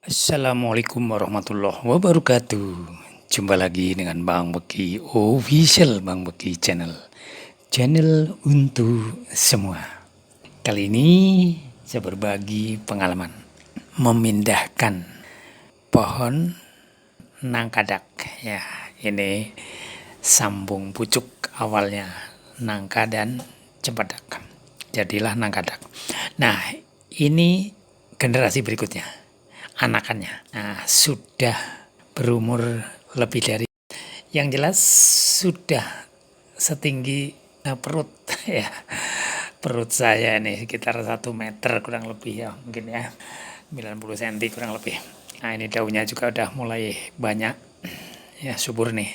Assalamualaikum warahmatullahi wabarakatuh. Jumpa lagi dengan Bang Beki Official, Bang Beki Channel. Channel untuk semua. Kali ini saya berbagi pengalaman memindahkan pohon nangkadak. Ya, ini sambung pucuk awalnya nangka dan cempedak. Jadilah nangkadak. Nah, ini generasi berikutnya, anakannya. Nah, sudah berumur lebih dari, yang jelas sudah setinggi perut ya. Perut saya nih sekitar 1 meter kurang lebih ya, mungkin ya 90 cm kurang lebih. Nah, ini daunnya juga udah mulai banyak ya, subur nih.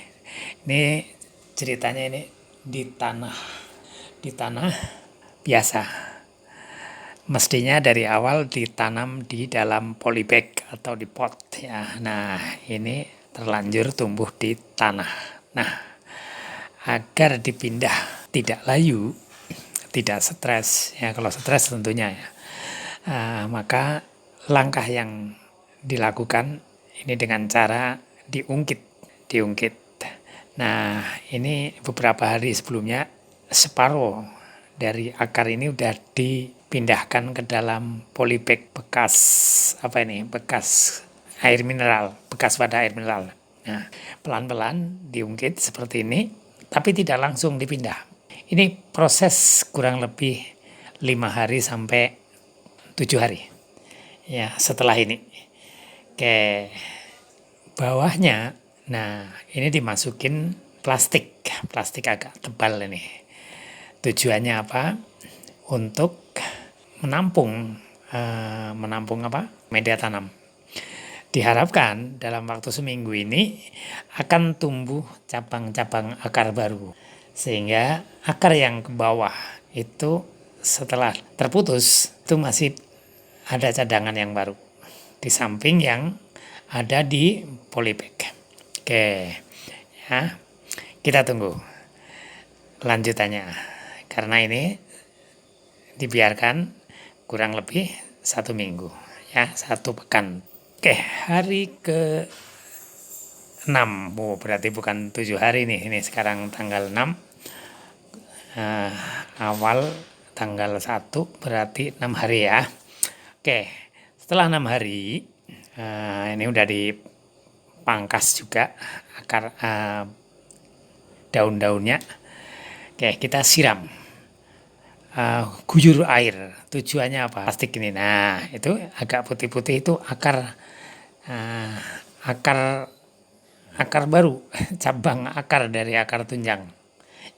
Ini ceritanya ini di tanah biasa. Mestinya dari awal ditanam di dalam polybag atau di pot ya. Nah, ini terlanjur tumbuh di tanah. Nah, agar dipindah tidak layu, tidak stres ya. Kalau stres tentunya ya. Maka langkah yang dilakukan ini dengan cara diungkit. Nah, ini beberapa hari sebelumnya separuh dari akar ini udah dipindahkan ke dalam polybag bekas air mineral, bekas wadah air mineral. Nah, pelan-pelan diungkit seperti ini, tapi tidak langsung dipindah. Ini proses kurang lebih 5 hari sampai 7 hari. Ya, setelah ini. Oke, bawahnya, nah ini dimasukin plastik agak tebal ini. Tujuannya apa? Untuk menampung media tanam. Diharapkan dalam waktu seminggu ini akan tumbuh cabang-cabang akar baru, sehingga akar yang ke bawah itu setelah terputus itu masih ada cadangan yang baru di samping yang ada di polybag. Oke ya, kita tunggu lanjutannya karena ini dibiarkan kurang lebih 1 minggu ya, 1 pekan. Oke, hari ke 6, berarti bukan 7 hari nih, ini sekarang tanggal 6, awal tanggal 1 berarti 6 hari ya. Oke, setelah 6 hari ini udah dipangkas juga akar daun-daunnya. Oke, kita siram. Guyur air, tujuannya apa? Plastik ini, nah itu agak putih-putih itu akar baru, cabang akar dari akar tunjang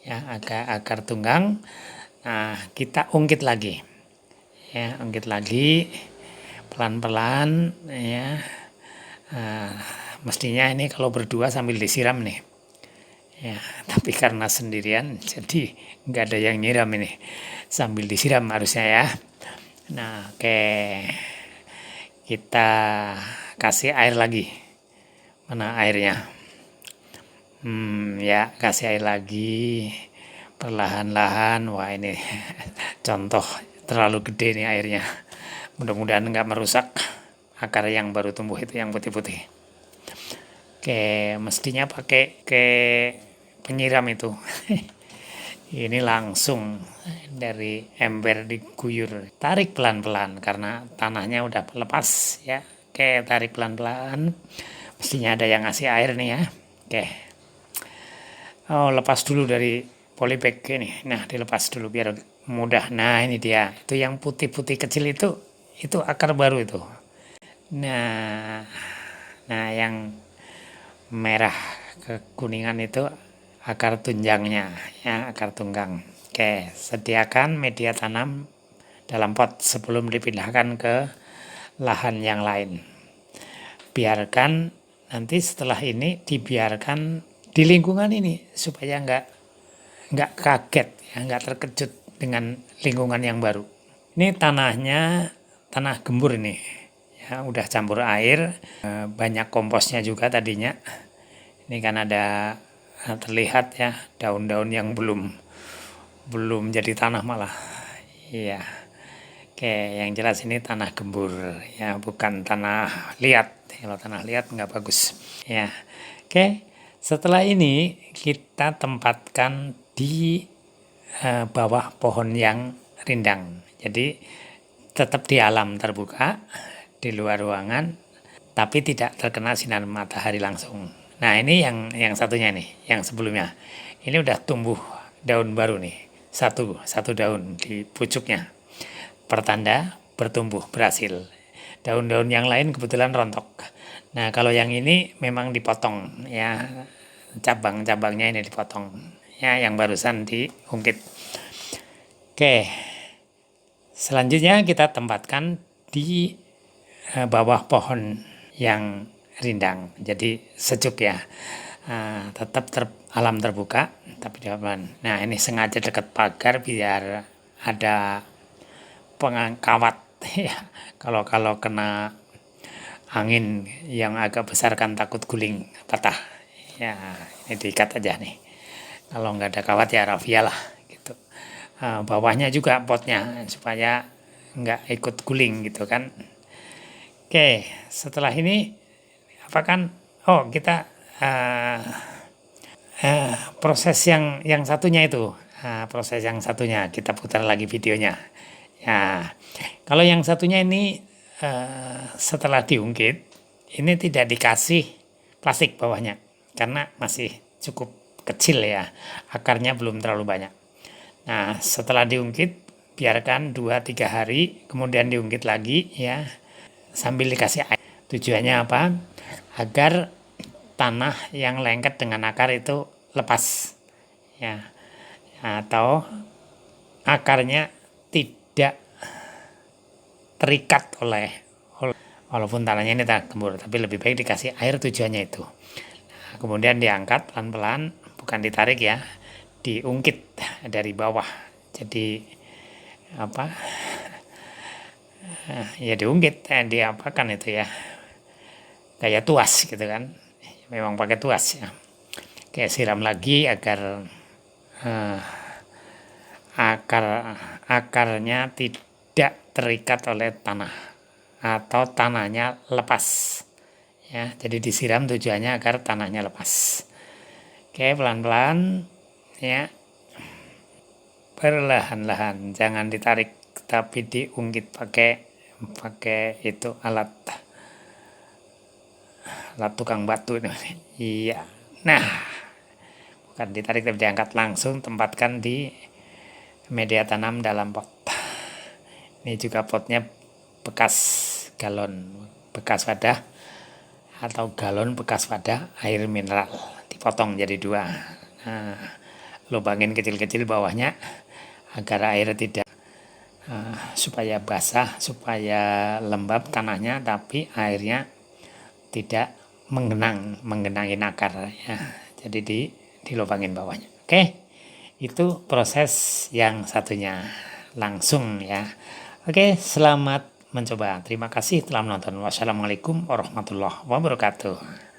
ya, akar tunggang. Nah, kita ungkit lagi ya, pelan-pelan ya. Mestinya ini kalau berdua sambil disiram nih ya, tapi karena sendirian jadi nggak ada yang nyiram, ini sambil disiram harusnya ya. Nah, oke, kita kasih air lagi. Mana airnya? Ya, kasih air lagi perlahan-lahan. Wah, ini contoh terlalu gede nih airnya. Mudah-mudahan nggak merusak akar yang baru tumbuh itu yang putih-putih. Oke, mestinya pakai penyiram itu. Ini langsung dari ember diguyur. Tarik pelan-pelan karena tanahnya udah lepas ya. Oke, tarik pelan-pelan. Mestinya ada yang ngasih air nih ya. Oke. Oh, lepas dulu dari polybag ini. Nah, dilepas dulu biar mudah. Nah, ini dia. Itu yang putih-putih kecil itu akar baru itu. Nah, yang merah kekuningan itu akar tunjangnya ya, akar tunggang. Oke, sediakan media tanam dalam pot sebelum dipindahkan ke lahan yang lain. Biarkan nanti setelah ini dibiarkan di lingkungan ini supaya nggak kaget ya, nggak terkejut dengan lingkungan yang baru. Ini tanahnya tanah gembur ini ya, udah campur air, banyak komposnya juga tadinya. Ini kan ada terlihat ya daun-daun yang belum jadi tanah malah. Iya. Oke, yang jelas ini tanah gembur ya, bukan tanah liat. Kalau tanah liat nggak bagus ya. Oke, setelah ini kita tempatkan di bawah pohon yang rindang. Jadi tetap di alam terbuka, di luar ruangan, tapi tidak terkena sinar matahari langsung. Nah ini yang satunya nih, yang sebelumnya. Ini udah tumbuh daun baru nih, satu daun di pucuknya. Pertanda bertumbuh berhasil. Daun-daun yang lain kebetulan rontok. Nah kalau yang ini memang dipotong ya, cabang-cabangnya ini dipotong ya, yang barusan diungkit. Oke, selanjutnya kita tempatkan di bawah pohon yang rindang, jadi sejuk ya. Tetap alam terbuka tapi di aman. Nah ini sengaja dekat pagar biar ada pengkawat ya, kalau kena angin yang agak besar kan takut guling patah ya, ini diikat aja nih. Kalau nggak ada kawat ya rafia lah gitu. Bawahnya juga potnya supaya nggak ikut guling gitu kan. Oke, setelah ini apa kan, kita proses yang satunya itu, proses yang satunya kita putar lagi videonya ya. Kalau yang satunya ini setelah diungkit, ini tidak dikasih plastik bawahnya karena masih cukup kecil ya, akarnya belum terlalu banyak. Nah setelah diungkit biarkan 2-3 hari, kemudian diungkit lagi ya, sambil dikasih air. Tujuannya apa? Agar tanah yang lengket dengan akar itu lepas ya, atau akarnya tidak terikat walaupun tanahnya ini tanah gembur, tapi lebih baik dikasih air, tujuannya itu. Nah, kemudian diangkat pelan-pelan, bukan ditarik ya, diungkit dari bawah. Jadi apa? Ya diungkit, diapakan itu ya, kayak tuas gitu kan, memang pakai tuas ya. Kayak siram lagi agar akarnya tidak terikat oleh tanah atau tanahnya lepas ya. Jadi disiram tujuannya agar tanahnya lepas. Oke, pelan-pelan ya, perlahan-lahan, jangan ditarik tapi diungkit pakai itu alat tukang batu ini. Iya, nah bukan ditarik tapi diangkat, langsung tempatkan di media tanam dalam pot. Ini juga potnya bekas galon, bekas wadah atau galon bekas wadah air mineral, dipotong jadi 2. Nah, lubangin kecil-kecil bawahnya agar air tidak supaya basah, supaya lembab tanahnya, tapi airnya tidak menggenangi akar ya. Jadi dilubangin bawahnya. Oke, itu proses yang satunya langsung ya. Oke, selamat mencoba. Terima kasih telah menonton. Wassalamualaikum warahmatullahi wabarakatuh.